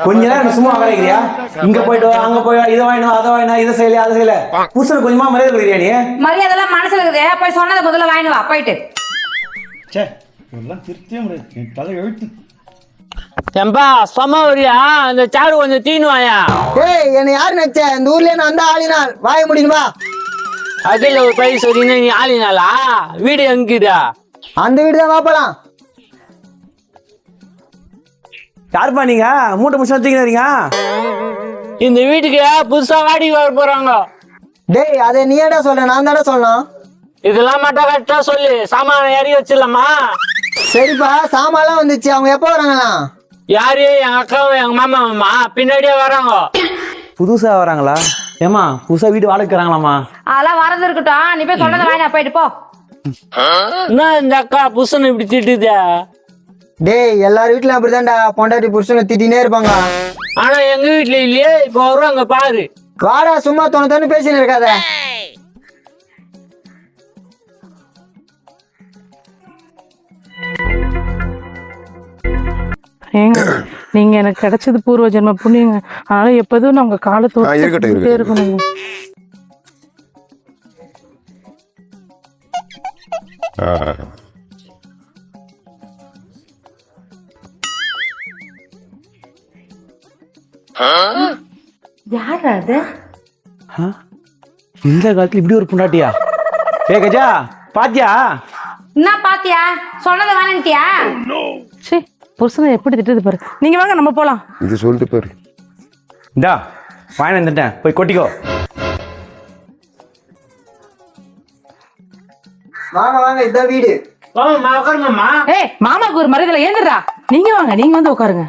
கொஞ்ச நேரம் சும்மா உட்காரிக்கிறியா? இங்க போயிட்டு வா, அங்க போய் இதை வாங்கினா அதை வாங்கினா இதை செய்யல அதை செய்யல. புருஷனுக்கு கொஞ்சமா மரியாதை கொடுக்குறியா நீ? மரியாதை எல்லாம் மனசுல இருக்குது, போய் சொன்னதை முதல்ல வாங்கினு வா போயிட்டு. சே இதெல்லாம் திருத்தியே முடியாது, தலை எழுத்து. ஏம்பா சும்மா வரியா? அந்த சாரு கொஞ்சம் தீனுவாயா? ஏய் என்ன யாரு நினைச்ச? இந்த ஊர்ல நான் வந்தா ஆளினால் வாய முடியுமா? அதுல ஒரு பைசா சொல்லினா நீ ஆளினாளா? வீடு எங்குதா? அந்த வீடு தான் வாப்பலாம். யாருப்பா நீங்க மூட்டை முடிச்சு வச்சுக்கிறீங்க? இந்த வீட்டுக்கு புதுசா வாடகை வர போறாங்க. டேய் அதை நீ ஏடா சொல்ற, நான் தானே சொல்லணும். இதெல்லாம் மட்டும் கரெக்டா சொல்லு, சாமான ஏறி வச்சிடலாமா? சரிப்பா சாமான்லாம் வந்துச்சு, அவங்க எப்போ வராங்களா? யாரு? எங்க அக்காவும் எங்க மாமா பின்னாடியே வராங்க. புதுசா வராங்களா? ஏமா புதுசா வீடு வாடகைக்கிறாங்களாமா? அதெல்லாம் வரது இருக்கட்டும், நீ போய் சொன்னதை வாங்கினா போயிட்டு போ. என்ன இந்த அக்கா புருஷன் இப்படி திட்டுதா? டேய் எல்லார் வீட்லயும் அப்படிதான்டா, பொண்டாட்டி புருஷனை திட்டினே இருப்பாங்க. ஆனா எங்க வீட்டுல இல்லையே, இப்ப வருவாங்க பாரு. வாடா சும்மா தோணு பேசின்னு இருக்காத. ஏங்க நீங்க எனக்கு கிடைச்சது பூர்வ ஜென்ம புண்ணியங்க, அதனால எப்போதும் நான் உங்க காலத்தோட இருக்கணும். யார் அது? இந்த காலத்துல இப்படி ஒரு பொண்டாட்டியா? ஏ கஜா பாத்தியா? என்ன பாத்தியா? சொன்னதை வாங்கிட்டியா? சே புருஷனை எப்படி திட்டுது பாரு. நீங்க வாங்க நம்ம போலாம். இது சொல்லிட்டு பாரு. இந்தா வாங்கி வந்துட்டேன், போய் கொட்டிக்கோ. வாங்க வாங்க இதான் வீடு. உட்காருங்கம்மா. ஏய் மாமாக்கு ஒரு மரியாதை ஏந்துடுறா. நீங்க வாங்க, நீங்க வந்து உட்காருங்க.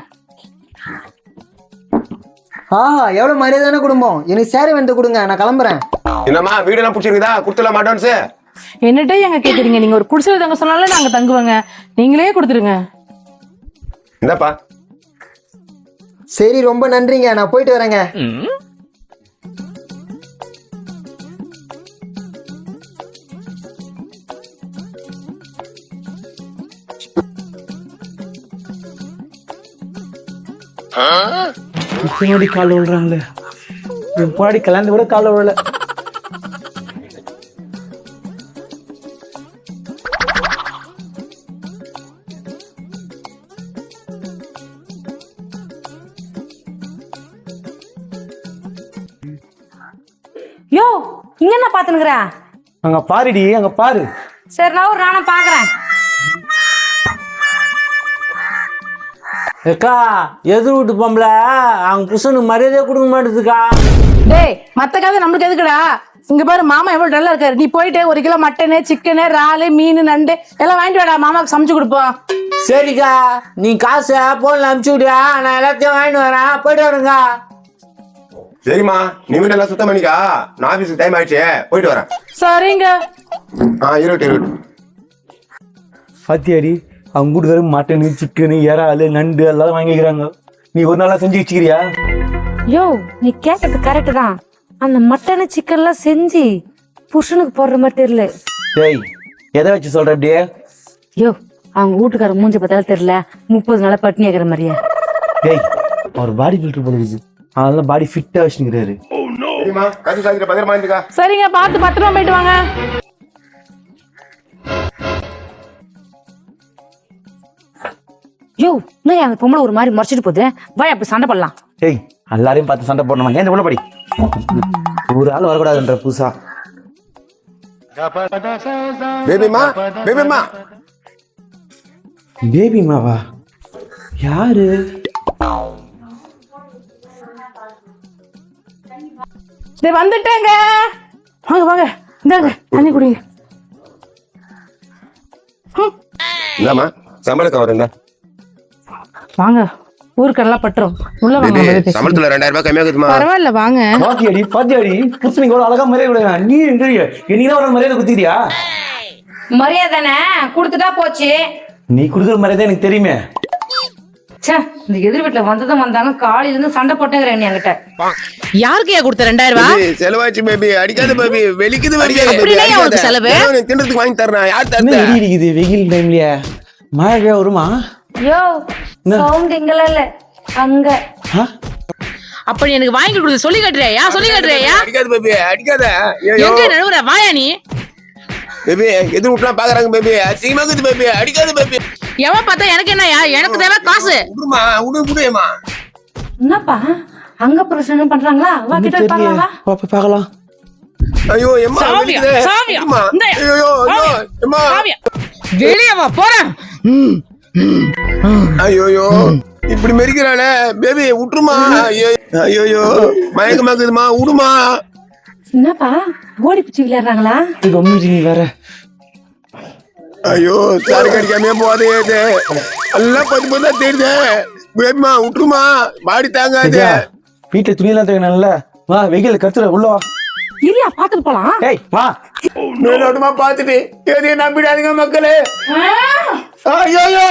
ஆஹா எவ்வளவு மரியாதையான குடும்பம். எனக்கு சேர வந்து கொடுங்க, நான் கிளம்புறேன். என்னம்மா வீடெல்லாம் பிடிச்சிருக்குதா? கொடுத்துலாம் அட்வான்ஸ். என்னட்டே எங்க கேக்குறீங்க? நீங்க ஒரு குடிசையில தங்க சொன்னாலும் நாங்க தங்குவாங்க, நீங்களே கொடுத்துருங்க. இந்தாப்பா. சரி ரொம்ப நன்றிங்க, நான் போயிட்டு வரேங்க. முன்னாடி கால விழுறாங்களே, முன்னாடி கல்யாணம் கூட கால விழல. யோ இங்க என்ன பாத்துனுக்குற? அங்க பாருடி, அங்க பாரு. சரி நான் ஒரு நானும் பாக்குறேன். அக்கா எது வீட்டு பொம்பளை அவங்க புருஷனுக்கு மரியாதையே கொடுக்க மாட்டேதுக்கா. டேய் மத்த கதை நம்மளுக்கு எதுக்குடா? இங்க பாரு மாமா எவ்வளவு நல்லா இருக்காரு. நீ போயிட்டு 1 கிலோ மட்டனு சிக்கனு இறாலு மீன் நண்டு எல்லாம் வாங்கிட்டு வாடா, மாமாவுக்கு சமைச்சு கொடுப்போம். சரிக்கா நீ காசை போன்ல அனுப்பிச்சு விடியா, நான் எல்லாத்தையும் வாங்கிட்டு வரேன், போயிட்டு வரேங்க. சரிம்மா நீ வீடெல்லாம் சுத்தம் பண்ணிக்கா, நான் ஆபீஸுக்கு டைம் ஆயிடுச்சு, போயிட்டு வரேன். சரிங்க. இருட்டு. பாத்தியாடி அவங்க வீட்டுக்காரு மட்டனு சிக்கனு இறாலு நண்டு எல்லாம் வாங்கிக்கிறாங்க. நீ ஒரு நாளா செஞ்சு வச்சுக்கிறியா? யோ நீ கேட்கறது கரெக்ட் தான், அந்த மட்டனு சிக்கன்லாம் செஞ்சு புருஷனுக்கு போடுற மாதிரி தெரியல. டேய் எதை வச்சு சொல்ற அப்படியே? யோ அவங்க வீட்டுக்கார மூஞ்சி பார்த்தாலும் தெரியல, 30 நாளா பட்டினி ஆகிற மாதிரியா? டேய் அவர் பாடி பில்டர் போடுது, அதெல்லாம் பாடி ஃபிட்டா வச்சுக்கிறாரு. சரிம்மா காசு சாய்க்கிற பத்திரமா இருந்துக்கா. சரிங்க பார்த்து பத்திரமா போயிட்டு வாங்க. யோ என்ன அந்த பொம்பளை ஒரு மாதிரி மறைச்சிட்டு போகுது, வா அப்படி சண்டை போடலாம். டேய் எல்லாரையும் பார்த்து சண்டை போடணுமா? ஏன் உள்ள படி, ஒரு ஆள் வரக்கூடாதுன்ற புதுசா. பேபிமா பேபிமா பேபிமாவா? யாரு? வந்துட்டேங்க. வாங்க வாங்க இந்தாங்க தண்ணி குடிங்க. இந்தாம்மா சம்பளம் கவர். வாங்க ஊருக்கெல்லாம் பட்டுரும், உள்ள வாங்க. சம்பளத்துல 2000 ரூபாய் கம்மியாகுதுமா? பரவாயில்ல வாங்க. பாத்தியாடி புருஷனுக்கு ஒரு அழகா மரியாதை கொடுங்க. நீ என்னதான் ஒரு மரியாதை குத்திரியா? மரியாதை கொடுத்துட்டா போச்சு. நீ கொடுக்குற மரியாதை எனக்கு தெரியுமே. இந்த எதிர் வீட்டுல வந்ததும் வந்தாங்க, காலையில இருந்து சண்டை போட்டேங்கிற நீ என்கிட்ட. யாருக்கையா கொடுத்த 2000 ரூபாய்? செலவாச்சு பேபி, அடிக்காத பேபி, வெளிக்குது செலவு தின்றதுக்கு வாங்கி தரேன். யார் என்ன இருக்குது வெயில் டைம்லயே? மழை வருமா? யோ சவுண்ட் இங்கல இல்ல அங்க அப்ப நீ எனக்கு வாங்கி கொடுத்து சொல்லி கட்டுறியா சொல்லி கட்டுறியா அடிக்காத பேபி அடிக்காத எங்க நடுவுற வாயா நீ பேபி எதிர் வீட்டுலாம் பாக்குறாங்க பேபி அசிங்கமாக்குது பேபி அடிக்காத பேபி எவன் பார்த்தா எனக்கு என்னயா எனக்கு தேவை காசு விடுமா விடுமா என்னப்பா அங்க புருஷன் பண்றாங்களா வா கிட்ட போய் பார்க்கலாம் வா. போய் பார்க்கலாம். ஐயோ எம்மா சாவியா, வலிக்குதே. சாவியா. விடுமா. இந்தாயா. ஐயோ ஐயோ எம்மா காவியா, வெளியே வா போறேன் ஐயோ இப்படி மெரிக்கிறாளே பேபி விட்டுருமா ஐயோ மயக்கமாக்குதுமா விடுமா என்னப்பா ஓடி பிடிச்சி விளையாடுறாங்களா? நீ வேற ஐயோ சாரி கடிக்காமே போதே எல்லாம் பத்து தெரியுது பேபிமா விட்டுருமா பாடி தாங்காது வீட்டுல துணியெல்லாம் தேவையில்ல. வா வெயில் கத்துற உள்ள வா. இல்லையா பாத்துட்டு போலாம். ஏய் வா. மேலோட்டமா பாத்துட்டு எதையும் நம்பிடாதீங்க மக்களே ஐயோ